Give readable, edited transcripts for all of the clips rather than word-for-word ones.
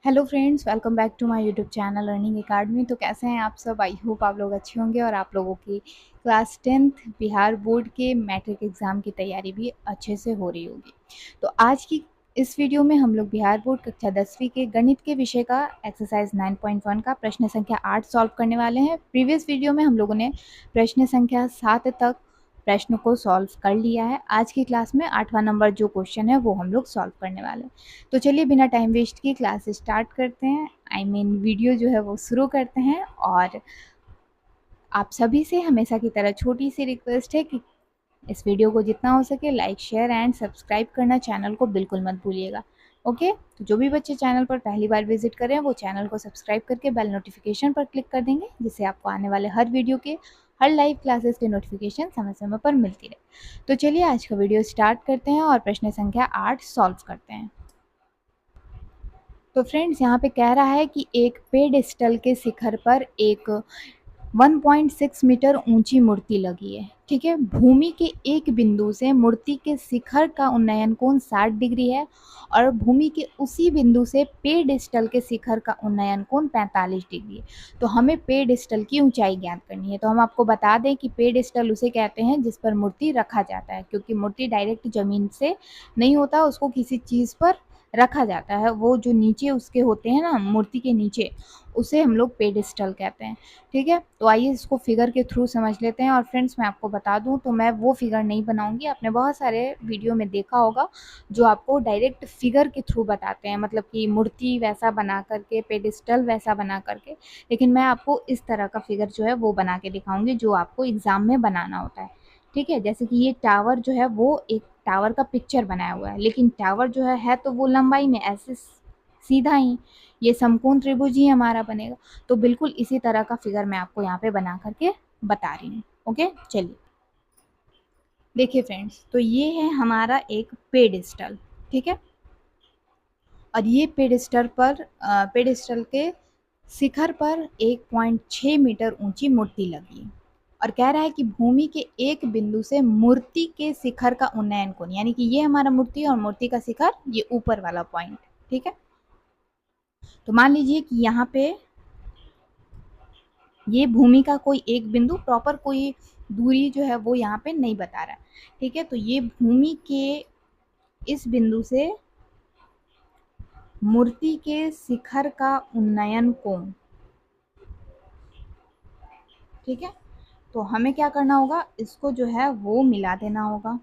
Hello friends, welcome back to my YouTube channel Earning Academy. तो कैसे हैं आप सब? आई होप आप लोग अच्छे होंगे और आप लोगों की क्लास 10th बिहार बोर्ड के मैट्रिक एग्ज़ाम की तैयारी भी अच्छे से हो रही होगी। तो आज की इस वीडियो में हम लोग बिहार बोर्ड कक्षा 10वीं के गणित के विषय का एक्सरसाइज 9.1 का प्रश्न संख्या 8 सॉल्व करने वाले हैं। प्रीवियस वीडियो में हम लोगों ने प्रश्न संख्या 7 तक प्रश्न को सॉल्व कर लिया है। आज की क्लास में 8वां नंबर जो क्वेश्चन है वो हम लोग सॉल्व करने वाले हैं। तो चलिए बिना टाइम वेस्ट किए क्लास स्टार्ट करते हैं। वीडियो जो है वो शुरू करते हैं। और आप सभी से हमेशा की तरह छोटी सी रिक्वेस्ट है कि इस वीडियो को जितना हो सके लाइक शेयर एंड सब्सक्राइब करना चैनल को बिल्कुल मत भूलिएगा। ओके, तो जो भी बच्चे चैनल पर पहली बार विजिट कर रहे हैं वो चैनल को सब्सक्राइब करके बेल नोटिफिकेशन पर क्लिक कर देंगे, जिससे आपको आने वाले हर वीडियो के हर लाइव क्लासेस के नोटिफिकेशन समय समय पर मिलती रहे। तो चलिए आज का वीडियो स्टार्ट करते हैं और प्रश्न संख्या 8 सॉल्व करते हैं। तो फ्रेंड्स, यहाँ पे कह रहा है कि एक पेडेस्टल के शिखर पर एक 1.6 मीटर ऊंची मूर्ति लगी है। ठीक है, भूमि के एक बिंदु से मूर्ति के शिखर का उन्नयन कोण 60 डिग्री है और भूमि के उसी बिंदु से पेडेस्टल के शिखर का उन्नयन कोण 45 डिग्री है। तो हमें पेडेस्टल की ऊंचाई ज्ञात करनी है। तो हम आपको बता दें कि पेडेस्टल उसे कहते हैं जिस पर मूर्ति रखा जाता है, क्योंकि मूर्ति डायरेक्ट जमीन से नहीं होता, उसको किसी चीज़ पर रखा जाता है। वो जो नीचे उसके होते हैं ना, मूर्ति के नीचे, उसे हम लोग पेडेस्टल कहते हैं। ठीक है, तो आइए इसको फिगर के थ्रू समझ लेते हैं। और फ्रेंड्स, मैं आपको बता दूं तो मैं वो फिगर नहीं बनाऊंगी। आपने बहुत सारे वीडियो में देखा होगा जो आपको डायरेक्ट फिगर के थ्रू बताते हैं, मतलब कि मूर्ति वैसा बना करके, पेडेस्टल वैसा बना करके। लेकिन मैं आपको इस तरह का फिगर जो है वो बना के दिखाऊंगी जो आपको एग्जाम में बनाना होता है। ठीक है, जैसे कि ये टावर जो है वो एक टावर का पिक्चर बनाया हुआ है, लेकिन टावर जो है तो वो लंबाई में ऐसे सीधा ही, ये समकोण त्रिभुज ही हमारा बनेगा। तो बिल्कुल इसी तरह का फिगर मैं आपको यहाँ पे बना करके बता रही हूँ। ओके, चलिए देखिए फ्रेंड्स, तो ये है हमारा एक पेडेस्टल। ठीक है, और ये पेडेस्टल के शिखर पर 1.6 मीटर ऊंची मूर्ति लगी है। और कह रहा है कि भूमि के एक बिंदु से मूर्ति के शिखर का उन्नयन कोण, यानी कि ये हमारा मूर्ति और मूर्ति का शिखर ये ऊपर वाला पॉइंट। ठीक है, तो मान लीजिए कि यहाँ पे ये भूमि का कोई एक बिंदु, प्रॉपर कोई दूरी जो है वो यहाँ पे नहीं बता रहा है। ठीक है, तो ये भूमि के इस बिंदु से मूर्ति के शिखर का उन्नयन कोण। ठीक है, तो हमें क्या करना होगा, इसको जो है वो मिला देना होगा।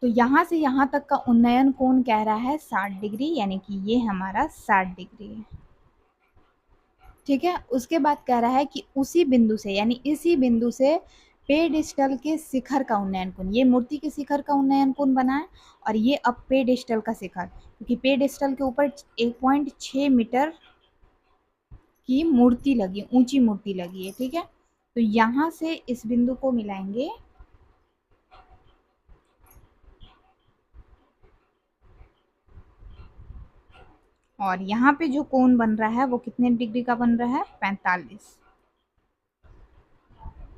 तो यहाँ से यहाँ तक का उन्नयन कोण कह रहा है 60 डिग्री, यानी कि ये हमारा 60 डिग्री है। ठीक है, उसके बाद कह रहा है कि उसी बिंदु से, यानी इसी बिंदु से पेडेस्टल के शिखर का उन्नयन कोण, ये मूर्ति के शिखर का उन्नयन कोण बना है और ये अब पेडेस्टल का शिखर, क्योंकि पेडेस्टल के ऊपर 1.6 मीटर की मूर्ति लगी, ऊंची मूर्ति लगी है। ठीक है, तो यहाँ से इस बिंदु को मिलाएंगे और यहाँ पे जो कोण बन रहा है वो कितने डिग्री का बन रहा है, 45।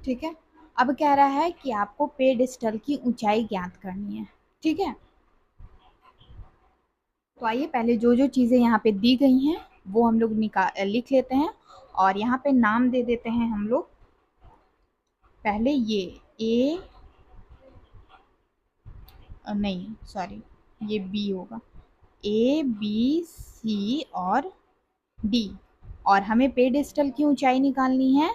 ठीक है, अब कह रहा है कि आपको पेडेस्टल की ऊंचाई ज्ञात करनी है। ठीक है, तो आइए पहले जो जो चीज़ें यहाँ पे दी गई हैं वो हम लोग लिख लेते हैं और यहाँ पे नाम दे देते हैं हम लोग। पहले ये ए, नहीं सॉरी, ये बी होगा, ए बी सी और डी। और हमें पेडेस्टल की ऊंचाई निकालनी है।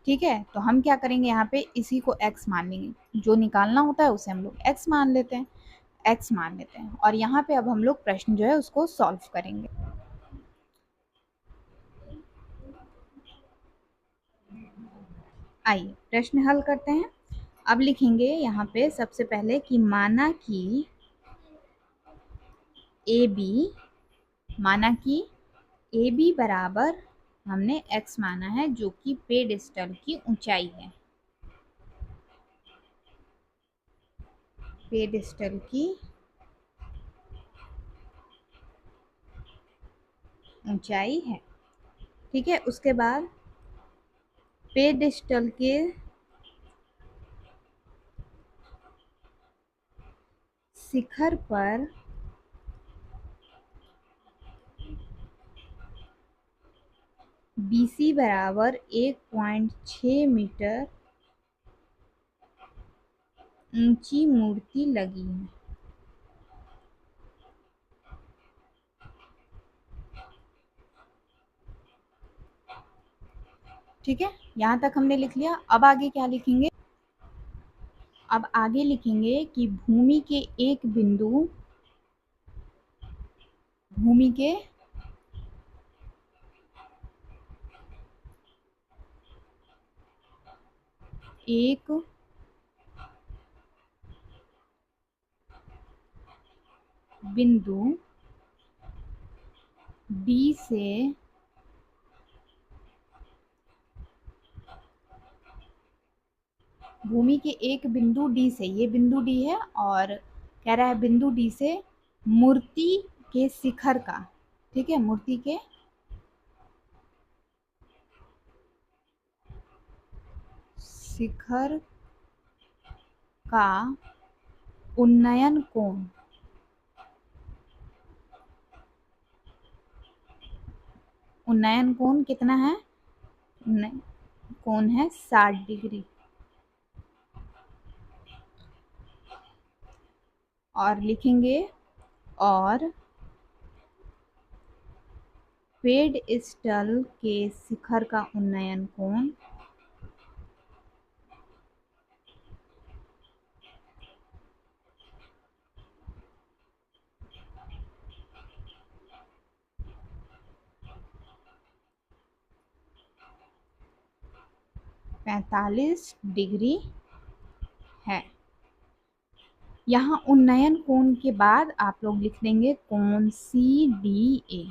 ठीक है, तो हम क्या करेंगे, यहाँ पे इसी को x मान लेंगे, जो निकालना होता है उसे हम लोग x मान लेते हैं, x मान लेते हैं। और यहाँ पे अब हम लोग प्रश्न जो है उसको सॉल्व करेंगे। आइए प्रश्न हल करते हैं। अब लिखेंगे यहाँ पे सबसे पहले कि माना कि ए बी, माना कि ए बी बराबर, हमने x माना है जो कि पेडेस्टल की ऊंचाई है, पेडेस्टल की ऊंचाई है। ठीक है, उसके बाद पेडेस्टल के शिखर पर BC बराबर 1.6 मीटर ऊंची मूर्ति लगी है। ठीक है, यहाँ तक हमने लिख लिया। अब आगे क्या लिखेंगे? अब आगे लिखेंगे कि भूमि के एक बिंदु, भूमि के एक बिंदु D से भूमि के एक बिंदु D से, ये बिंदु D है और कह रहा है बिंदु D से मूर्ति के शिखर का, ठीक है, मूर्ति के शिखर का उन्नयन कोण, उन्नयन कोण कितना है? कोण है 60 डिग्री। और लिखेंगे और पेडस्टल के शिखर का उन्नयन कोण पैंतालीस डिग्री है। यहाँ उन्नयन कोण के बाद आप लोग लिख देंगे कोण CDA,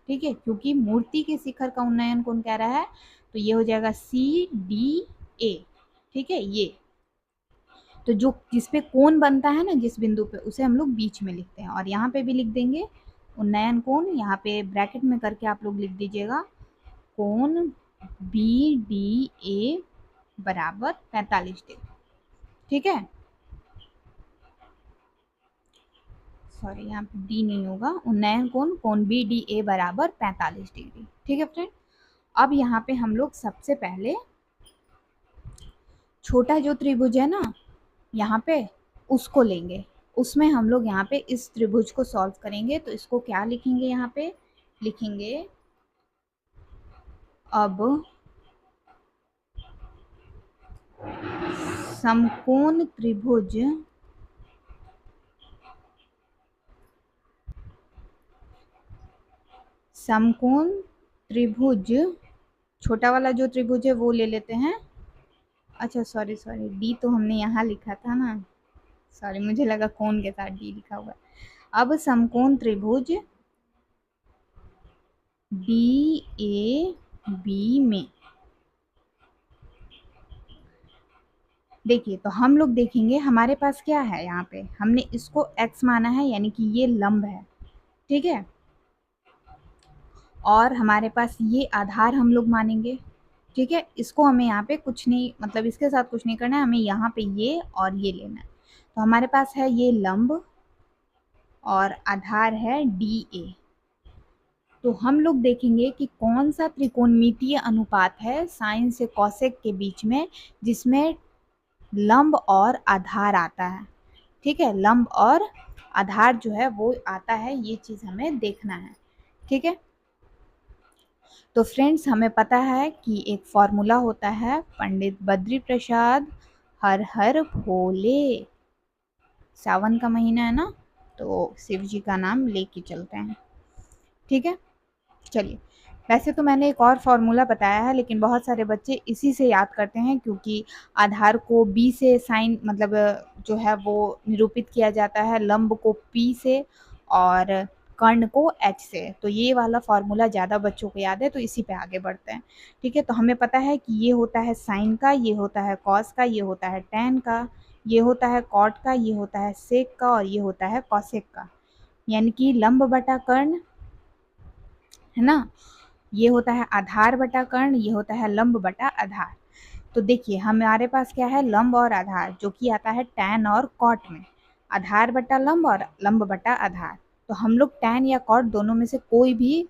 ठीक है, क्योंकि मूर्ति के शिखर का उन्नयन कोण कह रहा है तो ये हो जाएगा CDA, ठीक है। ये तो जो जिसपे कोण बनता है ना, जिस बिंदु पे, उसे हम लोग बीच में लिखते हैं। और यहाँ पे भी लिख देंगे उन्नयन कोण, यहाँ पे ब्रैकेट में करके आप लोग लिख दीजिएगा कोण BDA बराबर 45 डिग्री, ठीक है। सॉरी, यहाँ पे डी नहीं होगा, उन्नयन कोण कोण BDA बराबर 45 डिग्री, ठीक है फ्रेंड। अब यहाँ पे हम लोग सबसे पहले छोटा जो त्रिभुज है ना यहाँ पे, उसको लेंगे। उसमें हम लोग यहाँ पे इस त्रिभुज को सॉल्व करेंगे। तो इसको क्या लिखेंगे? यहाँ पे लिखेंगे अब समकोण त्रिभुज छोटा वाला जो त्रिभुज है वो ले लेते हैं। अच्छा सॉरी डी तो हमने यहाँ लिखा था ना, सॉरी, मुझे लगा कोण के साथ डी लिखा हुआ। अब समकोण त्रिभुज DAB में देखिए, तो हम लोग देखेंगे हमारे पास क्या है। यहाँ पे हमने इसको x माना है, यानी कि ये लंब है, ठीक है। और हमारे पास ये आधार हम लोग मानेंगे, ठीक है। इसको हमें यहाँ पे कुछ नहीं, मतलब इसके साथ कुछ नहीं करना है, हमें यहाँ पे ये और ये लेना है। तो हमारे पास है ये लंब और आधार है DA। तो हम लोग देखेंगे कि कौन सा त्रिकोणमितीय अनुपात है साइन से कॉसेक के बीच में, जिसमें लंब और आधार आता है, ठीक है। लंब और आधार जो है वो आता है, ये चीज़ हमें देखना है, ठीक है। तो फ्रेंड्स, हमें पता है कि एक फॉर्मूला होता है, पंडित बद्री प्रसाद हर हर भोले। सावन का महीना है ना, तो शिव जी का नाम लेके चलते हैं, ठीक है। चलिए, वैसे तो मैंने एक और फॉर्मूला बताया है, लेकिन बहुत सारे बच्चे इसी से याद करते हैं, क्योंकि आधार को B से साइन मतलब जो है वो निरूपित किया जाता है, लंब को P से और कर्ण को H से। तो ये वाला फॉर्मूला ज़्यादा बच्चों को याद है, तो इसी पे आगे बढ़ते हैं, ठीक है। तो हमें पता है कि ये होता है साइन का, ये होता है कॉस का, ये होता है टैन का, ये होता है कॉट का, ये होता है सेक का, और ये होता है कॉसेक का, यानी कि लंब बटा कर्ण, है ना। ये होता है आधार बटा कर्ण, ये होता है लंब बटा आधार। तो देखिए, हमारे पास क्या है, लंब और आधार, जो कि आता है टैन और कॉट में। आधार बटा लंब और लंब बटा आधार। तो हम लोग tan या cot दोनों में से कोई भी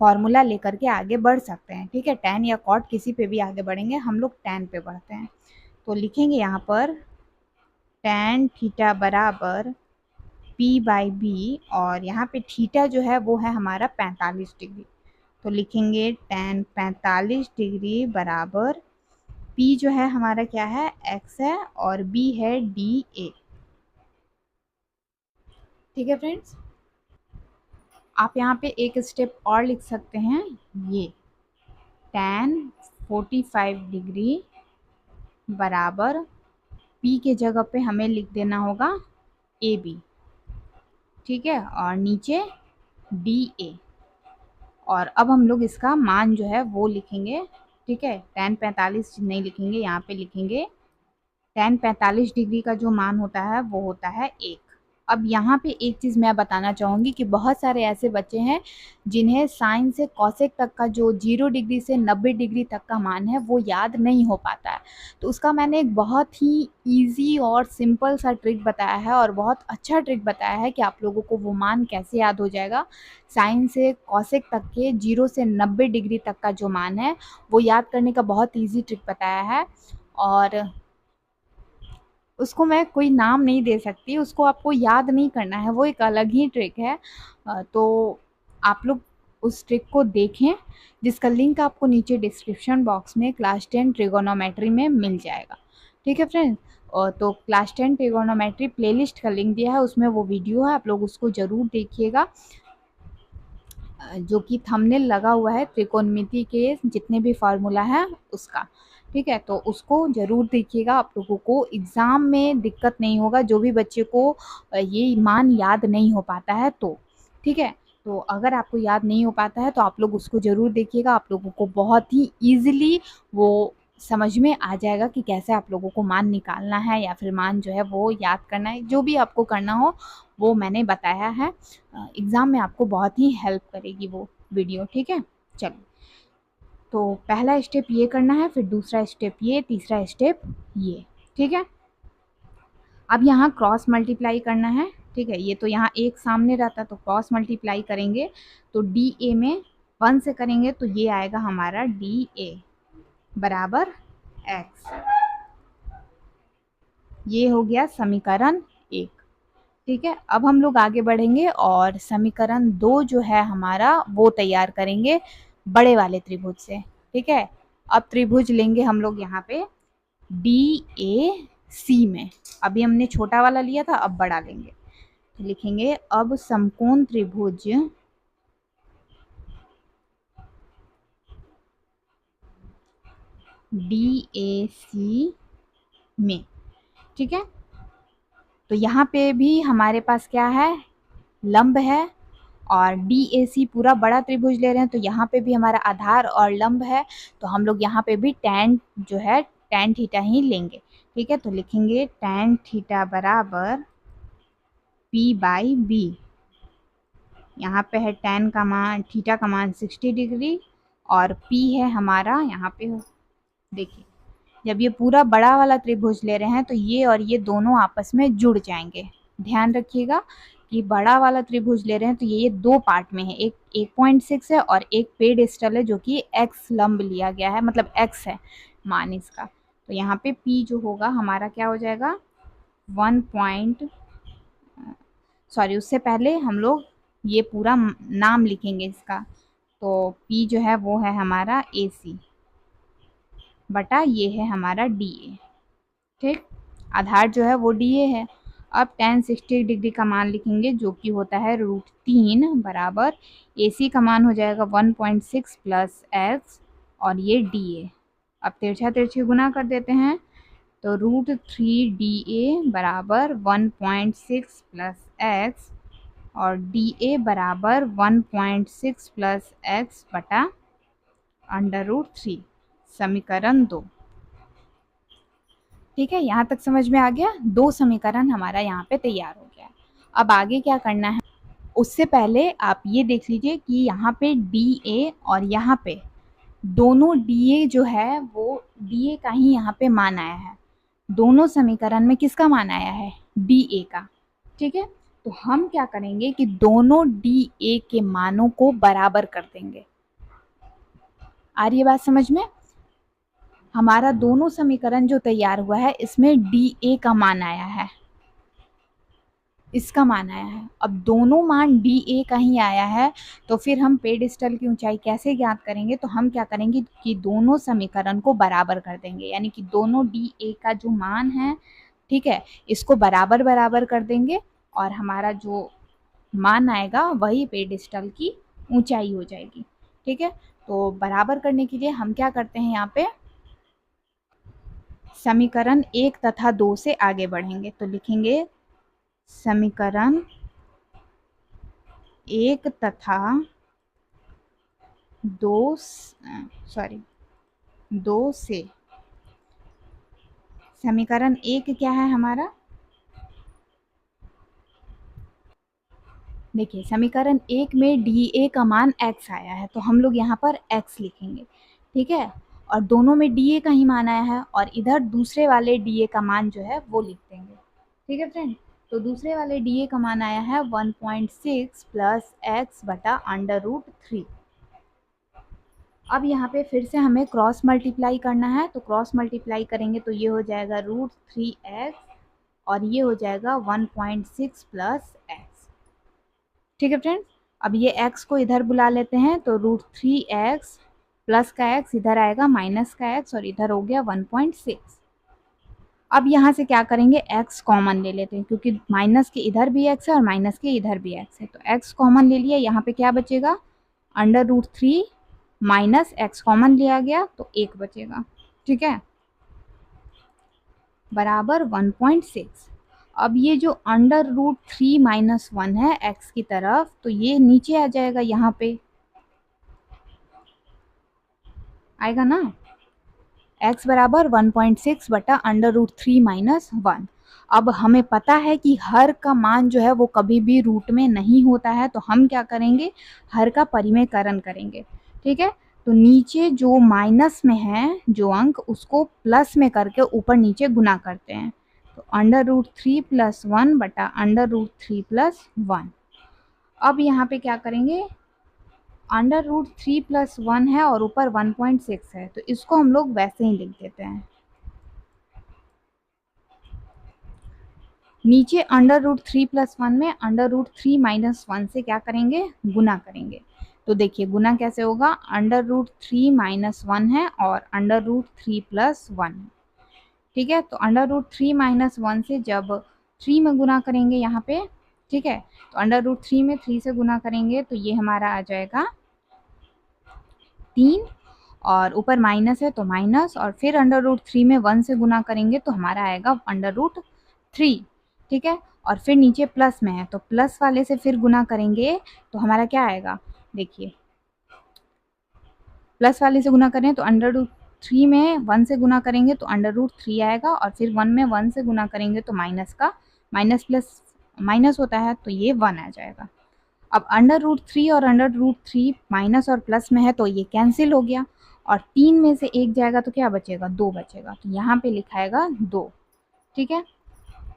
फॉर्मूला लेकर के आगे बढ़ सकते हैं, ठीक है। tan या cot किसी पे भी आगे बढ़ेंगे, हम लोग tan पे बढ़ते हैं। तो लिखेंगे यहाँ पर tan थीटा बराबर p/b, और यहाँ पे थीटा जो है वो है हमारा 45 डिग्री। तो लिखेंगे tan 45 डिग्री बराबर p जो है हमारा क्या है, x है, और b है dA। ठीक है फ्रेंड्स, आप यहाँ पे एक स्टेप और लिख सकते हैं, ये tan 45 डिग्री बराबर p के जगह पे हमें लिख देना होगा AB, ठीक है, और नीचे DA। और अब हम लोग इसका मान जो है वो लिखेंगे, ठीक है। tan 45 नहीं लिखेंगे, यहाँ पे लिखेंगे tan 45 डिग्री का जो मान होता है वो होता है 1। अब यहाँ पे एक चीज़ मैं बताना चाहूँगी कि बहुत सारे ऐसे बच्चे हैं जिन्हें साइन से कॉसेक तक का जो 0 डिग्री से 90 डिग्री तक का मान है वो याद नहीं हो पाता है। तो उसका मैंने एक बहुत ही इजी और सिंपल सा ट्रिक बताया है, और बहुत अच्छा ट्रिक बताया है कि आप लोगों को वो मान कैसे याद हो जाएगा। साइन से कॉसेक तक के 0 से 90 डिग्री तक का जो मान है वो याद करने का बहुत ईजी ट्रिक बताया है, और उसको मैं कोई नाम नहीं दे सकती, उसको आपको याद नहीं करना है, वो एक अलग ही ट्रिक है। तो आप लोग उस ट्रिक को देखें, जिसका लिंक आपको नीचे डिस्क्रिप्शन बॉक्स में क्लास 10 ट्रिगोनोमेट्री में मिल जाएगा। ठीक है फ्रेंड्स, तो क्लास 10 ट्रिगोनोमेट्री प्लेलिस्ट का लिंक दिया है, उसमें वो वीडियो है, आप लोग उसको ज़रूर देखिएगा, जो कि थंबनेल लगा हुआ है त्रिकोणमिति के जितने भी फार्मूला हैं उसका। ठीक है, तो उसको ज़रूर देखिएगा, आप लोगों को एग्ज़ाम में दिक्कत नहीं होगा, जो भी बच्चे को ये मान याद नहीं हो पाता है तो। ठीक है, तो अगर आपको याद नहीं हो पाता है तो आप लोग उसको ज़रूर देखिएगा, आप लोगों को बहुत ही ईजिली वो समझ में आ जाएगा कि कैसे आप लोगों को मान निकालना है या फिर मान जो है वो याद करना है। जो भी आपको करना हो वो मैंने बताया है, एग्ज़ाम में आपको बहुत ही हेल्प करेगी वो वीडियो। ठीक है, चलिए, तो पहला स्टेप ये करना है, फिर दूसरा स्टेप ये, तीसरा स्टेप ये। ठीक है, अब यहाँ क्रॉस मल्टीप्लाई करना है। ठीक है, ये तो यहाँ एक सामने रहता तो क्रॉस मल्टीप्लाई करेंगे, तो DA में 1 से करेंगे तो ये आएगा हमारा DA बराबर x। ये हो गया समीकरण 1। ठीक है, अब हम लोग आगे बढ़ेंगे और समीकरण 2 जो है हमारा वो तैयार करेंगे बड़े वाले त्रिभुज से। ठीक है, अब त्रिभुज लेंगे हम लोग यहाँ पे DAC में, अभी हमने छोटा वाला लिया था, अब बड़ा लेंगे। तो लिखेंगे अब समकोण त्रिभुज DAC में। ठीक है, तो यहाँ पे भी हमारे पास क्या है, लंब है, और DAC पूरा बड़ा त्रिभुज ले रहे हैं तो यहाँ पे भी हमारा आधार और लंब है, तो हम लोग यहाँ पे भी tan जो है tan थीटा ही लेंगे। ठीक है, तो लिखेंगे tan थीटा बराबर p/b। यहाँ पे है tan का मान, थीटा का मान 60 डिग्री, और p है हमारा यहाँ पे, देखिए जब ये पूरा बड़ा वाला त्रिभुज ले रहे हैं तो ये और ये दोनों आपस में जुड़ जाएंगे। ध्यान रखिएगा कि बड़ा वाला त्रिभुज ले रहे हैं तो ये दो पार्ट में है, एक 1.6 है और एक पे डिस्टल है जो कि x लंब लिया गया है, मतलब x है मान इसका। तो यहाँ पे p जो होगा हमारा क्या हो जाएगा, उससे पहले हम लोग ये पूरा नाम लिखेंगे इसका। तो p जो है वो है हमारा AC बटा ये है हमारा DA। ठीक, आधार जो है वो DA है। अब tan 60 डिग्री का मान लिखेंगे जो कि होता है √3 बराबर AC का मान हो जाएगा 1.6 प्लस x, और ये DA। अब तिरछा तिरछी गुना कर देते हैं, तो √3DA बराबर 1.6 प्लस x, और DA बराबर 1.6 प्लस x बटा √3, समीकरण 2। ठीक है, यहाँ तक समझ में आ गया, दो समीकरण हमारा यहाँ पे तैयार हो गया। अब आगे क्या करना है, उससे पहले आप ये देख लीजिए कि यहाँ पे DA और यहाँ पे दोनों DA जो है वो DA का ही यहाँ पे मान आया है। दोनों समीकरण में किसका मान आया है, डी ए का। ठीक है, तो हम क्या करेंगे कि दोनों डी ए के मानों को बराबर कर देंगे। आ रही है बात समझ में? हमारा दोनों समीकरण जो तैयार हुआ है इसमें डी ए का मान आया है, इसका मान आया है। अब दोनों मान डी ए का ही आया है, तो फिर हम पेडिस्टल की ऊंचाई कैसे ज्ञात करेंगे? तो हम क्या करेंगे कि दोनों समीकरण को बराबर कर देंगे, यानी कि दोनों डी ए का जो मान है, ठीक है, इसको बराबर बराबर कर देंगे और हमारा जो मान आएगा वही पेडिस्टल की ऊंचाई हो जाएगी। ठीक है, तो बराबर करने के लिए हम क्या करते हैं, यहाँ पे समीकरण 1 तथा 2 से आगे बढ़ेंगे। तो लिखेंगे समीकरण 1 तथा 2 से। समीकरण 1 क्या है हमारा? देखिए समीकरण 1 में डी ए का मान x आया है, तो हम लोग यहाँ पर x लिखेंगे। ठीक है, और दोनों में डी ए का ही मान आया है, और इधर दूसरे वाले डी ए का मान जो है वो लिख देंगे। ठीक है फ्रेंड, तो दूसरे वाले डी ए का मान आया है 1.6 प्लस एक्स बटा √3। अब यहाँ पे फिर से हमें क्रॉस मल्टीप्लाई करना है, तो क्रॉस मल्टीप्लाई करेंगे तो ये हो जाएगा √3x और ये हो जाएगा 1.6 प्लस एक्स। ठीक है फ्रेंड्स, अब ये x को इधर बुला लेते हैं, तो √3x प्लस का x इधर आएगा माइनस का x और इधर हो गया 1.6। अब यहाँ से क्या करेंगे, x कॉमन ले लेते हैं, क्योंकि माइनस के इधर भी x है और माइनस के इधर भी x है, तो x कॉमन ले लिया। यहाँ पे क्या बचेगा, √3 माइनस x कॉमन लिया गया तो 1 बचेगा। ठीक है, बराबर 1.6। अब ये जो √3 माइनस 1 है x की तरफ, तो ये नीचे आ जाएगा, यहाँ पे आएगा ना, x बराबर 1.6 बटा √3 माइनस 1। अब हमें पता है कि हर का मान जो है वो कभी भी रूट में नहीं होता है, तो हम क्या करेंगे, हर का परिमेयकरण करेंगे। ठीक है, तो नीचे जो माइनस में है जो अंक, उसको प्लस में करके ऊपर नीचे गुना करते हैं, तो √3 प्लस 1 बटा √3 प्लस 1। अब यहाँ पे क्या करेंगे, √3 प्लस 1 है और ऊपर 1.6 है, तो इसको हम लोग वैसे ही लिख देते हैं। नीचे √3 प्लस 1 में √3 माइनस 1 से क्या करेंगे, गुना करेंगे। तो देखिए गुना कैसे होगा, √3 माइनस 1 है और √3 प्लस 1 है। ठीक है, तो √3 माइनस 1 से जब 3 में गुना करेंगे यहाँ पे, ठीक है, तो √3 में 3 से गुना करेंगे तो ये हमारा आ जाएगा 3, और ऊपर माइनस है तो माइनस, और फिर √3 में 1 से गुना करेंगे तो हमारा आएगा √3। ठीक है, और फिर नीचे प्लस में है तो प्लस वाले से फिर गुना करेंगे तो हमारा क्या आएगा, देखिए प्लस वाले से गुना करें तो √3 में 1 से गुना करेंगे तो √3 आएगा, और फिर 1 में 1 से गुना करेंगे तो माइनस का माइनस प्लस माइनस होता है तो ये 1 आ जाएगा। अब √3 और √3 माइनस और प्लस में है तो ये कैंसिल हो गया, और 3 में से 1 जाएगा तो क्या बचेगा, 2 बचेगा, तो यहाँ पे लिखाएगा 2। ठीक है,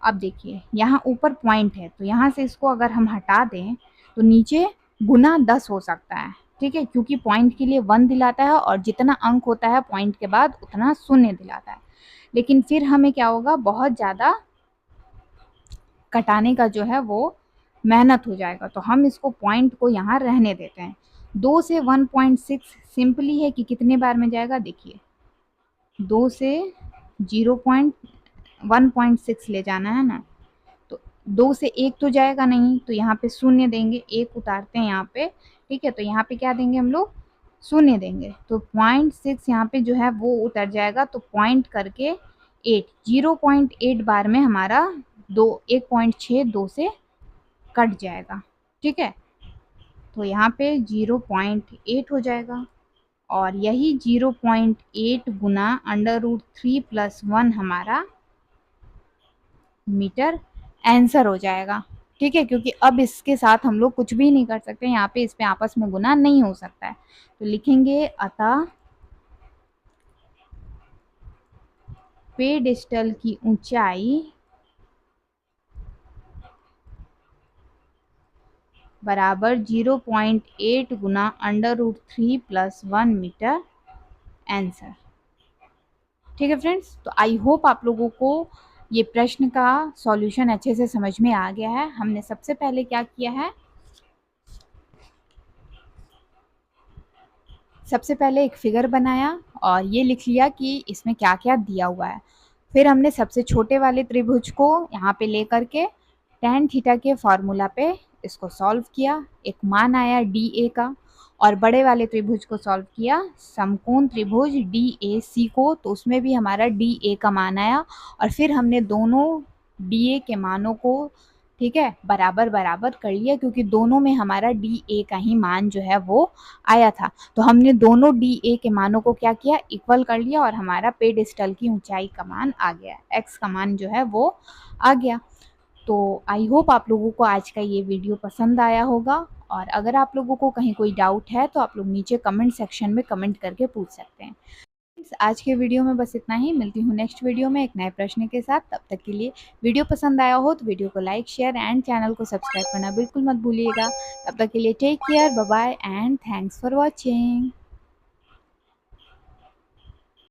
अब देखिए यहाँ ऊपर पॉइंट है, तो यहाँ से इसको अगर हम हटा दें तो नीचे गुना 10 हो सकता है। ठीक है, क्योंकि पॉइंट के लिए 1 दिलाता है और जितना अंक होता है पॉइंट के बाद उतना शून्य दिलाता है, लेकिन फिर हमें क्या होगा, बहुत ज़्यादा कटाने का जो है वो मेहनत हो जाएगा, तो हम इसको पॉइंट को यहाँ रहने देते हैं। 2 से 1.6 सिंपली है कि कितने बार में जाएगा, देखिए 2 से 1.6 ले जाना है ना, तो 2 से 1 तो जाएगा नहीं, तो यहाँ पे शून्य देंगे, 1 उतारते हैं यहाँ पे। ठीक है, तो यहाँ पे क्या देंगे हम लोग, शून्य देंगे, तो 0.6 यहाँ पे जो है वो उतर जाएगा, तो पॉइंट करके 8 0.8 बार में हमारा 1.6 2 से कट जाएगा। ठीक है, तो यहाँ पे 0.8 हो जाएगा, और यही 0.8 गुना √3 प्लस 1 हमारा मीटर आंसर हो जाएगा। ठीक है, क्योंकि अब इसके साथ हम लोग कुछ भी नहीं कर सकते, यहाँ पे इस पे आपस में गुना नहीं हो सकता है, तो लिखेंगे अतः पेडिस्टल की ऊंचाई बराबर 0.8 गुना √3 + 1 मीटर आंसर। ठीक है फ्रेंड्स, तो आई होप आप लोगों को ये प्रश्न का सॉल्यूशन अच्छे से समझ में आ गया है। हमने सबसे पहले क्या किया है, सबसे पहले एक फिगर बनाया और ये लिख लिया कि इसमें क्या क्या दिया हुआ है। फिर हमने सबसे छोटे वाले त्रिभुज को यहाँ पे लेकर के tan थीटा के फॉर्मूला पे इसको सॉल्व किया, एक मान आया DA का, और बड़े वाले त्रिभुज को सॉल्व किया समकोण त्रिभुज DAC को, तो उसमें भी हमारा DA का मान आया, और फिर हमने दोनों DA के मानों को, ठीक है, बराबर बराबर कर लिया, क्योंकि दोनों में हमारा DA का ही मान जो है वो आया था। तो हमने दोनों DA के मानों को क्या किया, इक्वल कर लिया, और हमारा पेडिस्टल की ऊंचाई का मान आ गया, x का मान जो है वो आ गया। तो आई होप आप लोगों को आज का ये वीडियो पसंद आया होगा, और अगर आप लोगों को कहीं कोई डाउट है तो आप लोग नीचे कमेंट सेक्शन में कमेंट करके पूछ सकते हैं। आज के वीडियो में बस इतना ही, मिलती हूँ नेक्स्ट वीडियो में एक नए प्रश्न के साथ। तब तक के लिए वीडियो पसंद आया हो तो वीडियो को लाइक, शेयर एंड चैनल को सब्सक्राइब करना बिल्कुल मत भूलिएगा। तब तक के लिए take care, bye bye and thanks for watching.